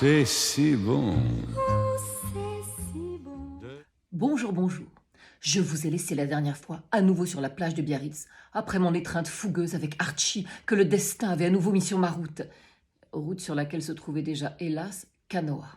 C'est si bon. Bonjour, bonjour. Je vous ai laissé la dernière fois à nouveau sur la plage de Biarritz, après mon étreinte fougueuse avec Archie que le destin avait à nouveau mis sur ma route sur laquelle se trouvait déjà, hélas, Canoa.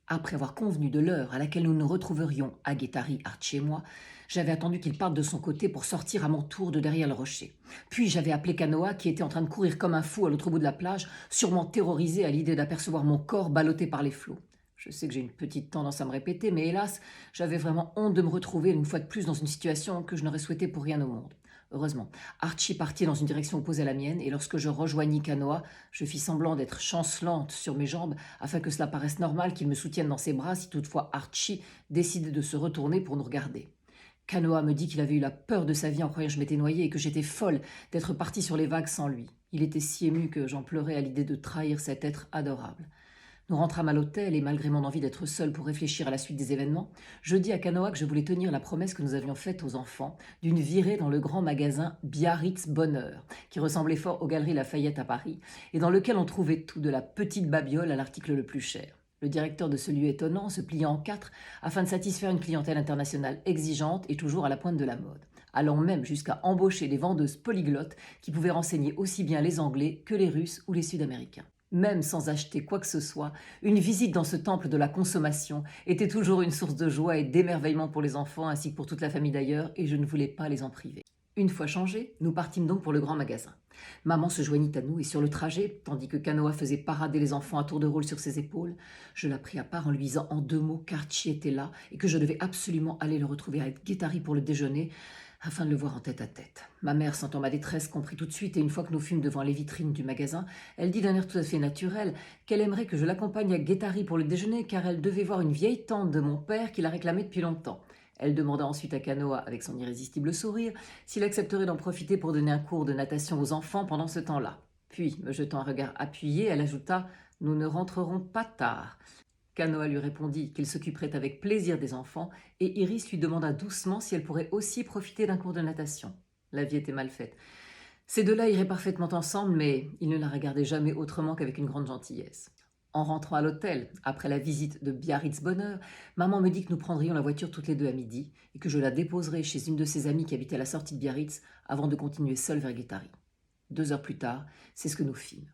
Après avoir convenu de l'heure à laquelle nous nous retrouverions à Guétari, Archie et moi, j'avais attendu qu'il parte de son côté pour sortir à mon tour de derrière le rocher. Puis j'avais appelé Canoa qui était en train de courir comme un fou à l'autre bout de la plage, sûrement terrorisé à l'idée d'apercevoir mon corps ballotté par les flots. Je sais que j'ai une petite tendance à me répéter, mais hélas, j'avais vraiment honte de me retrouver une fois de plus dans une situation que je n'aurais souhaité pour rien au monde. Heureusement, Archie partit dans une direction opposée à la mienne, et lorsque je rejoignis Canoa, je fis semblant d'être chancelante sur mes jambes afin que cela paraisse normal qu'il me soutienne dans ses bras si toutefois Archie décidait de se retourner pour nous regarder. Canoa me dit qu'il avait eu la peur de sa vie en croyant que je m'étais noyée et que j'étais folle d'être partie sur les vagues sans lui. Il était si ému que j'en pleurais à l'idée de trahir cet être adorable. Nous rentrâmes à l'hôtel et malgré mon envie d'être seule pour réfléchir à la suite des événements, je dis à Canoa que je voulais tenir la promesse que nous avions faite aux enfants d'une virée dans le grand magasin Biarritz Bonheur, qui ressemblait fort aux Galeries Lafayette à Paris, et dans lequel on trouvait tout de la petite babiole à l'article le plus cher. Le directeur de ce lieu étonnant se plia en quatre afin de satisfaire une clientèle internationale exigeante et toujours à la pointe de la mode, allant même jusqu'à embaucher des vendeuses polyglottes qui pouvaient renseigner aussi bien les Anglais que les Russes ou les Sud-Américains. Même sans acheter quoi que ce soit, une visite dans ce temple de la consommation était toujours une source de joie et d'émerveillement pour les enfants ainsi que pour toute la famille d'ailleurs, et je ne voulais pas les en priver. Une fois changés, nous partîmes donc pour le grand magasin. Maman se joignit à nous et sur le trajet, tandis que Canoa faisait parader les enfants à tour de rôle sur ses épaules, je la pris à part en lui disant en deux mots qu'Archie était là et que je devais absolument aller le retrouver à Guétari pour le déjeuner, afin de le voir en tête à tête. Ma mère, sentant ma détresse, comprit tout de suite, et une fois que nous fûmes devant les vitrines du magasin, elle dit d'un air tout à fait naturel qu'elle aimerait que je l'accompagne à Guétari pour le déjeuner, car elle devait voir une vieille tante de mon père qui la réclamait depuis longtemps. Elle demanda ensuite à Canoa, avec son irrésistible sourire, s'il accepterait d'en profiter pour donner un cours de natation aux enfants pendant ce temps-là. Puis, me jetant un regard appuyé, elle ajouta « Nous ne rentrerons pas tard ». Canoa lui répondit qu'il s'occuperait avec plaisir des enfants, et Iris lui demanda doucement si elle pourrait aussi profiter d'un cours de natation. La vie était mal faite. Ces deux-là iraient parfaitement ensemble, mais ils ne la regardaient jamais autrement qu'avec une grande gentillesse. En rentrant à l'hôtel, après la visite de Biarritz Bonheur, maman me dit que nous prendrions la voiture toutes les deux à midi et que je la déposerais chez une de ses amies qui habitait à la sortie de Biarritz avant de continuer seule vers Guétari. 2 heures plus tard, c'est ce que nous fîmes.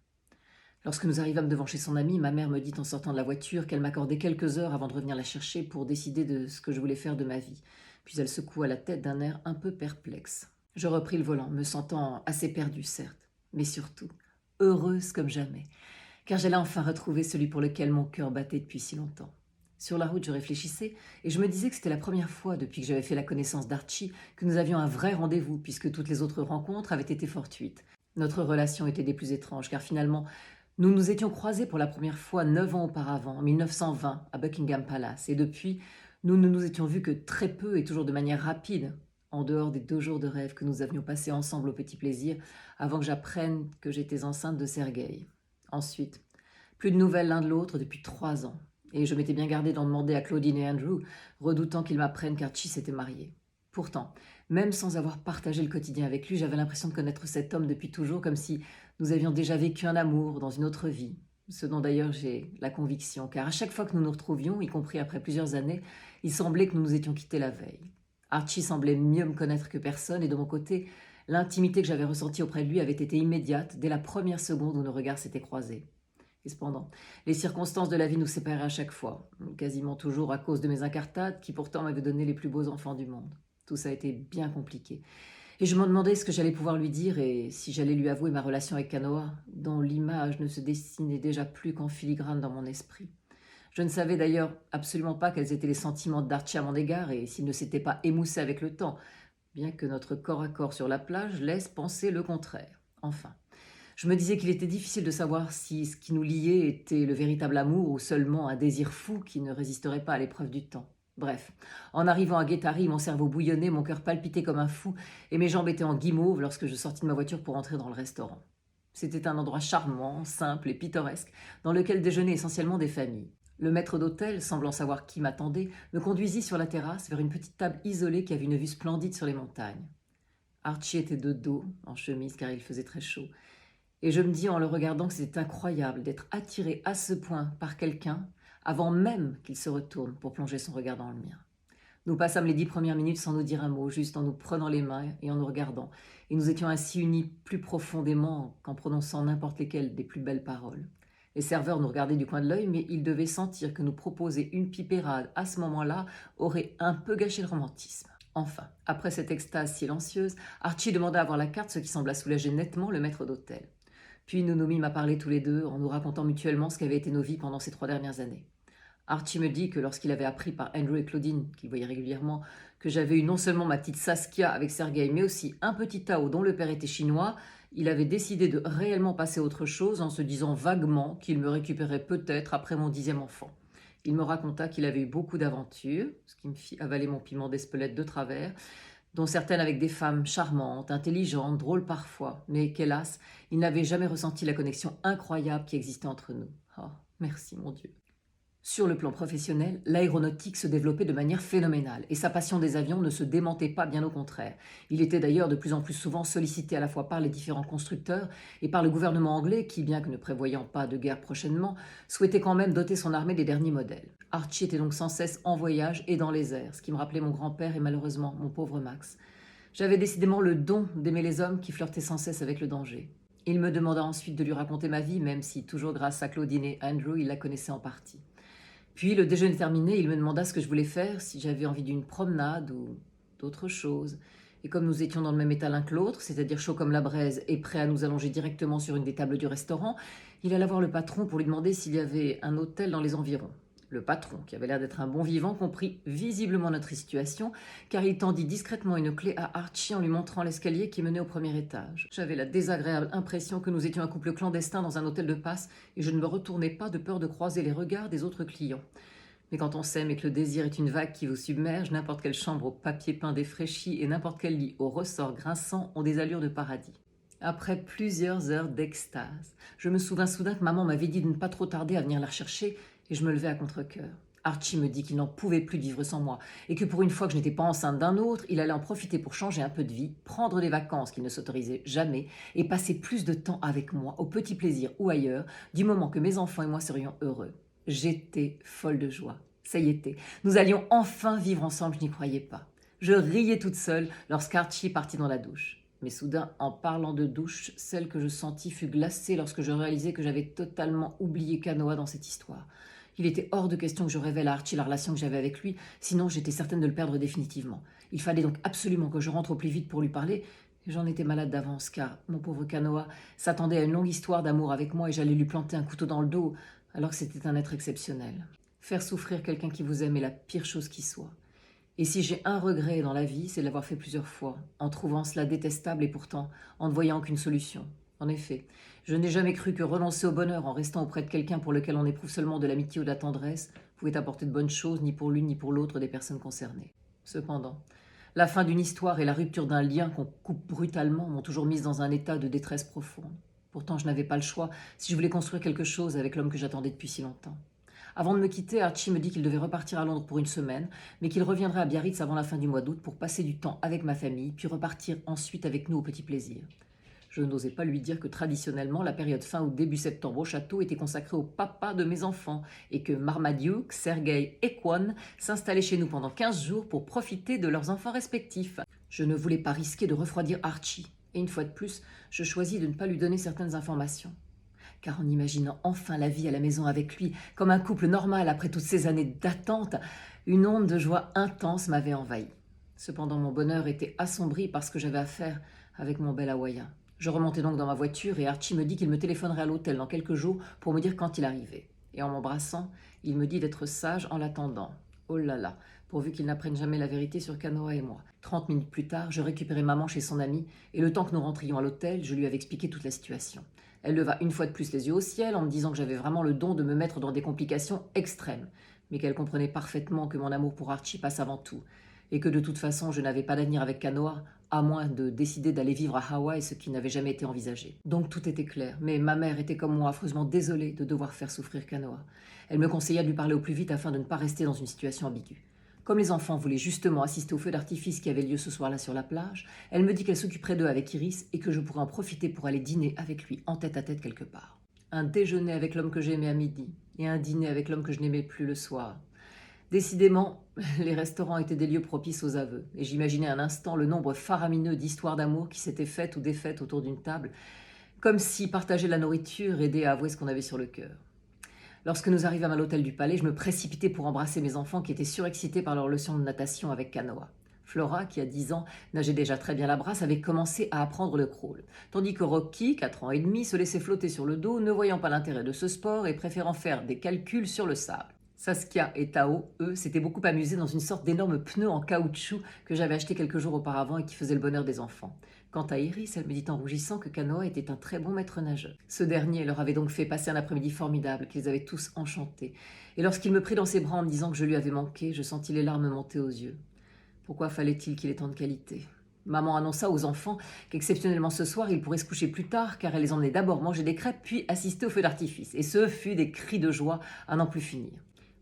Lorsque nous arrivâmes devant chez son amie, ma mère me dit en sortant de la voiture qu'elle m'accordait quelques heures avant de revenir la chercher pour décider de ce que je voulais faire de ma vie. Puis elle secoua la tête d'un air un peu perplexe. Je repris le volant, me sentant assez perdue, certes, mais surtout heureuse comme jamais, car j'allais enfin retrouver celui pour lequel mon cœur battait depuis si longtemps. Sur la route, je réfléchissais et je me disais que c'était la première fois depuis que j'avais fait la connaissance d'Archie que nous avions un vrai rendez-vous, puisque toutes les autres rencontres avaient été fortuites. Notre relation était des plus étranges, car finalement, nous nous étions croisés pour la première fois 9 ans auparavant, en 1920, à Buckingham Palace, et depuis, nous ne nous étions vus que très peu et toujours de manière rapide, en dehors des 2 jours de rêve que nous avions passés ensemble au petit plaisir, avant que j'apprenne que j'étais enceinte de Sergueï. Ensuite, plus de nouvelles l'un de l'autre depuis 3 ans, et je m'étais bien gardé d'en demander à Claudine et Andrew, redoutant qu'ils m'apprennent qu'Archie s'était marié. Pourtant, même sans avoir partagé le quotidien avec lui, j'avais l'impression de connaître cet homme depuis toujours, comme si nous avions déjà vécu un amour dans une autre vie, ce dont d'ailleurs j'ai la conviction, car à chaque fois que nous nous retrouvions, y compris après plusieurs années, il semblait que nous nous étions quittés la veille. Archie semblait mieux me connaître que personne, et de mon côté, l'intimité que j'avais ressentie auprès de lui avait été immédiate dès la première seconde où nos regards s'étaient croisés. Et cependant, les circonstances de la vie nous séparaient à chaque fois, quasiment toujours à cause de mes incartades qui pourtant m'avaient donné les plus beaux enfants du monde. Tout ça a été bien compliqué. Et je me demandais ce que j'allais pouvoir lui dire et si j'allais lui avouer ma relation avec Canoa, dont l'image ne se dessinait déjà plus qu'en filigrane dans mon esprit. Je ne savais d'ailleurs absolument pas quels étaient les sentiments d'Archie à mon égard et s'il ne s'était pas émoussé avec le temps, bien que notre corps à corps sur la plage laisse penser le contraire. Enfin, je me disais qu'il était difficile de savoir si ce qui nous liait était le véritable amour ou seulement un désir fou qui ne résisterait pas à l'épreuve du temps. Bref, en arrivant à Guétari, mon cerveau bouillonnait, mon cœur palpitait comme un fou et mes jambes étaient en guimauve lorsque je sortis de ma voiture pour entrer dans le restaurant. C'était un endroit charmant, simple et pittoresque, dans lequel déjeunaient essentiellement des familles. Le maître d'hôtel, semblant savoir qui m'attendait, me conduisit sur la terrasse vers une petite table isolée qui avait une vue splendide sur les montagnes. Archie était de dos, en chemise car il faisait très chaud, Et je me dis en le regardant que c'était incroyable d'être attiré à ce point par quelqu'un avant même qu'il se retourne pour plonger son regard dans le mien. Nous passâmes les 10 premières minutes sans nous dire un mot, juste en nous prenant les mains et en nous regardant. Et nous étions ainsi unis plus profondément qu'en prononçant n'importe lesquelles des plus belles paroles. Les serveurs nous regardaient du coin de l'œil, mais ils devaient sentir que nous proposer une pipérade à ce moment-là aurait un peu gâché le romantisme. Enfin, après cette extase silencieuse, Archie demanda à voir la carte, ce qui sembla soulager nettement le maître d'hôtel. Puis nous nous mîmes à parler tous les deux, en nous racontant mutuellement ce qu'avaient été nos vies pendant ces 3 dernières années. Archie me dit que lorsqu'il avait appris par Andrew et Claudine, qu'il voyait régulièrement, que j'avais eu non seulement ma petite Saskia avec Sergei, mais aussi un petit Tao dont le père était chinois, il avait décidé de réellement passer à autre chose en se disant vaguement qu'il me récupérait peut-être après mon 10e enfant. Il me raconta qu'il avait eu beaucoup d'aventures, ce qui me fit avaler mon piment d'Espelette de travers, dont certaines avec des femmes charmantes, intelligentes, drôles parfois, mais qu'hélas, il n'avait jamais ressenti la connexion incroyable qui existait entre nous. Oh, merci mon Dieu. Sur le plan professionnel, l'aéronautique se développait de manière phénoménale et sa passion des avions ne se démentait pas, bien au contraire. Il était d'ailleurs de plus en plus souvent sollicité à la fois par les différents constructeurs et par le gouvernement anglais qui, bien que ne prévoyant pas de guerre prochainement, souhaitait quand même doter son armée des derniers modèles. Archie était donc sans cesse en voyage et dans les airs, ce qui me rappelait mon grand-père et malheureusement mon pauvre Max. J'avais décidément le don d'aimer les hommes qui flirtaient sans cesse avec le danger. Il me demanda ensuite de lui raconter ma vie, même si, toujours grâce à Claudine et Andrew, il la connaissait en partie. Puis, le déjeuner terminé, il me demanda ce que je voulais faire, si j'avais envie d'une promenade ou d'autre chose. Et comme nous étions dans le même état l'un que l'autre, c'est-à-dire chaud comme la braise et prêt à nous allonger directement sur une des tables du restaurant, il alla voir le patron pour lui demander s'il y avait un hôtel dans les environs. Le patron, qui avait l'air d'être un bon vivant, comprit visiblement notre situation, car il tendit discrètement une clé à Archie en lui montrant l'escalier qui menait au premier étage. J'avais la désagréable impression que nous étions un couple clandestin dans un hôtel de passe, et je ne me retournais pas de peur de croiser les regards des autres clients. Mais quand on s'aime et que le désir est une vague qui vous submerge, n'importe quelle chambre au papier peint défraîchi et n'importe quel lit au ressort grinçant ont des allures de paradis. Après plusieurs heures d'extase, je me souvins soudain que maman m'avait dit de ne pas trop tarder à venir la rechercher, et je me levai à contre-cœur. Archie me dit qu'il n'en pouvait plus de vivre sans moi, et que pour une fois que je n'étais pas enceinte d'un autre, il allait en profiter pour changer un peu de vie, prendre des vacances qu'il ne s'autorisait jamais, et passer plus de temps avec moi, au petit plaisir ou ailleurs, du moment que mes enfants et moi serions heureux. J'étais folle de joie. Ça y était, nous allions enfin vivre ensemble, je n'y croyais pas. Je riais toute seule lorsqu'Archie partit dans la douche. Mais soudain, en parlant de douche, celle que je sentis fut glacée lorsque je réalisai que j'avais totalement oublié Kanoa dans cette histoire. Il était hors de question que je révèle à Archie la relation que j'avais avec lui, sinon j'étais certaine de le perdre définitivement. Il fallait donc absolument que je rentre au plus vite pour lui parler, et j'en étais malade d'avance, car mon pauvre Kanoa s'attendait à une longue histoire d'amour avec moi et j'allais lui planter un couteau dans le dos, alors que c'était un être exceptionnel. Faire souffrir quelqu'un qui vous aime est la pire chose qui soit. Et si j'ai un regret dans la vie, c'est de l'avoir fait plusieurs fois, en trouvant cela détestable et pourtant en ne voyant aucune solution. En effet, je n'ai jamais cru que renoncer au bonheur en restant auprès de quelqu'un pour lequel on éprouve seulement de l'amitié ou de la tendresse pouvait apporter de bonnes choses ni pour l'une ni pour l'autre des personnes concernées. Cependant, la fin d'une histoire et la rupture d'un lien qu'on coupe brutalement m'ont toujours mise dans un état de détresse profonde. Pourtant, je n'avais pas le choix si je voulais construire quelque chose avec l'homme que j'attendais depuis si longtemps. Avant de me quitter, Archie me dit qu'il devait repartir à Londres pour une semaine, mais qu'il reviendrait à Biarritz avant la fin du mois d'août pour passer du temps avec ma famille, puis repartir ensuite avec nous au petit plaisir. Je n'osais pas lui dire que traditionnellement, la période fin août début septembre au château était consacrée au papa de mes enfants et que Marmaduke, Sergei et Kwon s'installaient chez nous pendant 15 jours pour profiter de leurs enfants respectifs. Je ne voulais pas risquer de refroidir Archie, et une fois de plus, je choisis de ne pas lui donner certaines informations. Car en imaginant enfin la vie à la maison avec lui, comme un couple normal après toutes ces années d'attente, une onde de joie intense m'avait envahi. Cependant, mon bonheur était assombri par ce que j'avais à faire avec mon bel hawaïen. Je remontais donc dans ma voiture et Archie me dit qu'il me téléphonerait à l'hôtel dans quelques jours pour me dire quand il arrivait. Et en m'embrassant, il me dit d'être sage en l'attendant. Oh là là, pourvu qu'il n'apprenne jamais la vérité sur Kanoa et moi. 30 minutes plus tard, je récupérais maman chez son amie et le temps que nous rentrions à l'hôtel, je lui avais expliqué toute la situation. Elle leva une fois de plus les yeux au ciel en me disant que j'avais vraiment le don de me mettre dans des complications extrêmes, mais qu'elle comprenait parfaitement que mon amour pour Archie passe avant tout, et que de toute façon je n'avais pas d'avenir avec Kanoa, à moins de décider d'aller vivre à Hawaï, ce qui n'avait jamais été envisagé. Donc tout était clair, mais ma mère était comme moi affreusement désolée de devoir faire souffrir Kanoa. Elle me conseilla de lui parler au plus vite afin de ne pas rester dans une situation ambiguë. Comme les enfants voulaient justement assister au feu d'artifice qui avait lieu ce soir-là sur la plage, elle me dit qu'elle s'occuperait d'eux avec Iris et que je pourrais en profiter pour aller dîner avec lui en tête-à-tête quelque part. Un déjeuner avec l'homme que j'aimais à midi et un dîner avec l'homme que je n'aimais plus le soir. Décidément, les restaurants étaient des lieux propices aux aveux, et j'imaginais un instant le nombre faramineux d'histoires d'amour qui s'étaient faites ou défaites autour d'une table, comme si partager la nourriture aidait à avouer ce qu'on avait sur le cœur. Lorsque nous arrivâmes à l'hôtel du Palais, je me précipitai pour embrasser mes enfants qui étaient surexcités par leur leçon de natation avec canoë. Flora, qui a 10 ans, nageait déjà très bien la brasse, avait commencé à apprendre le crawl, tandis que Rocky, 4 ans et demi, se laissait flotter sur le dos, ne voyant pas l'intérêt de ce sport et préférant faire des calculs sur le sable. Saskia et Tao, eux, s'étaient beaucoup amusés dans une sorte d'énorme pneu en caoutchouc que j'avais acheté quelques jours auparavant et qui faisait le bonheur des enfants. Quant à Iris, elle me dit en rougissant que canoë était un très bon maître nageur. Ce dernier leur avait donc fait passer un après-midi formidable, qu'ils avaient tous enchantés. Et lorsqu'il me prit dans ses bras en me disant que je lui avais manqué, je sentis les larmes monter aux yeux. Pourquoi fallait-il qu'il ait tant de qualité ? Maman annonça aux enfants qu'exceptionnellement ce soir, ils pourraient se coucher plus tard, car elle les emmenait d'abord manger des crêpes, puis assister au feu d'artifice. Et ce fut des cris de joie à n'en plus finir.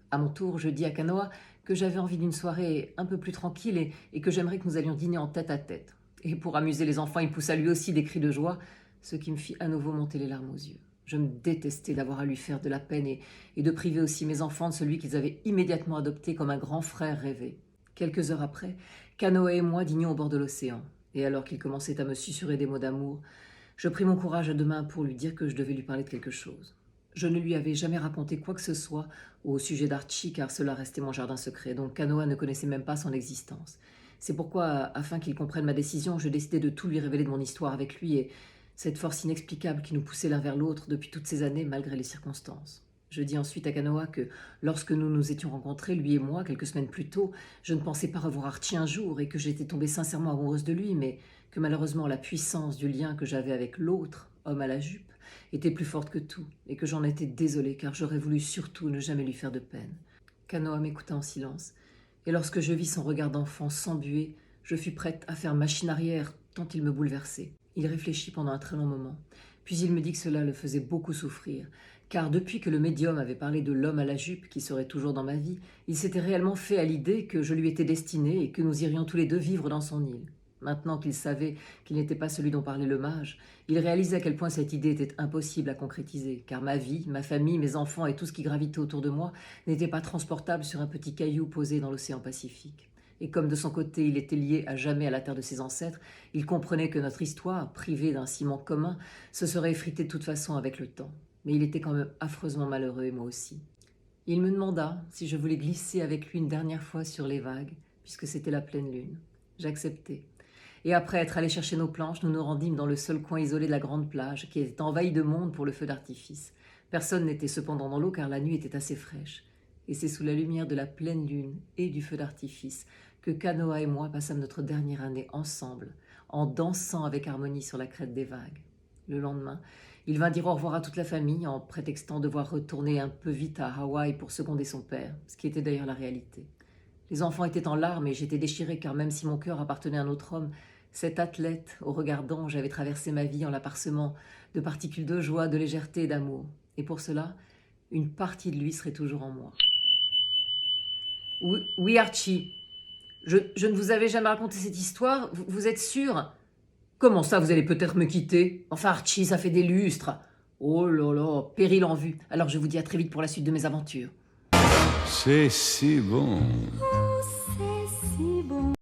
À mon tour, je dis à canoë que j'avais envie d'une soirée un peu plus tranquille et que j'aimerais que nous allions dîner en tête-à-tête. Et pour amuser les enfants, il poussa lui aussi des cris de joie, ce qui me fit à nouveau monter les larmes aux yeux. Je me détestais d'avoir à lui faire de la peine et de priver aussi mes enfants de celui qu'ils avaient immédiatement adopté comme un grand frère rêvé. Quelques heures après, canoë et moi dînions au bord de l'océan. Et alors qu'il commençait à me susurrer des mots d'amour, je pris mon courage à deux mains pour lui dire que je devais lui parler de quelque chose. Je ne lui avais jamais raconté quoi que ce soit au sujet d'Archie, car cela restait mon jardin secret, donc canoë ne connaissait même pas son existence. C'est pourquoi, afin qu'il comprenne ma décision, je décidai de tout lui révéler de mon histoire avec lui et cette force inexplicable qui nous poussait l'un vers l'autre depuis toutes ces années, malgré les circonstances. Je dis ensuite à canoë que, lorsque nous nous étions rencontrés, lui et moi, quelques semaines plus tôt, je ne pensais pas revoir Archie un jour et que j'étais tombée sincèrement amoureuse de lui, mais que malheureusement la puissance du lien que j'avais avec l'autre, homme à la jupe, était plus forte que tout et que j'en étais désolée car j'aurais voulu surtout ne jamais lui faire de peine. Canoë m'écouta en silence et lorsque je vis son regard d'enfant s'embuer, je fus prête à faire machine arrière tant il me bouleversait. Il réfléchit pendant un très long moment, puis il me dit que cela le faisait beaucoup souffrir, car depuis que le médium avait parlé de l'homme à la jupe qui serait toujours dans ma vie, il s'était réellement fait à l'idée que je lui étais destinée et que nous irions tous les deux vivre dans son île. Maintenant qu'il savait qu'il n'était pas celui dont parlait le mage, il réalisait à quel point cette idée était impossible à concrétiser, car ma vie, ma famille, mes enfants et tout ce qui gravitait autour de moi n'était pas transportable sur un petit caillou posé dans l'océan Pacifique. Et comme de son côté il était lié à jamais à la terre de ses ancêtres, il comprenait que notre histoire, privée d'un ciment commun, se serait effritée de toute façon avec le temps. Mais il était quand même affreusement malheureux et moi aussi. Il me demanda si je voulais glisser avec lui une dernière fois sur les vagues, puisque c'était la pleine lune. J'acceptai. Et après être allés chercher nos planches, nous nous rendîmes dans le seul coin isolé de la grande plage, qui était envahi de monde pour le feu d'artifice. Personne n'était cependant dans l'eau, car la nuit était assez fraîche. Et c'est sous la lumière de la pleine lune et du feu d'artifice que canoë et moi passâmes notre dernière année ensemble, en dansant avec harmonie sur la crête des vagues. Le lendemain, il vint dire au revoir à toute la famille, en prétextant devoir retourner un peu vite à Hawaï pour seconder son père, ce qui était d'ailleurs la réalité. Les enfants étaient en larmes et j'étais déchirée, car même si mon cœur appartenait à un autre homme, cet athlète, au regard d'ange, avait traversé ma vie en la parsemant de particules de joie, de légèreté et d'amour. Et pour cela, une partie de lui serait toujours en moi. Oui, Archie. Je ne vous avais jamais raconté cette histoire, vous êtes sûr ? Comment ça, vous allez peut-être me quitter ? Enfin, Archie, ça fait des lustres. Oh là là, péril en vue. Alors je vous dis à très vite pour la suite de mes aventures. C'est si bon.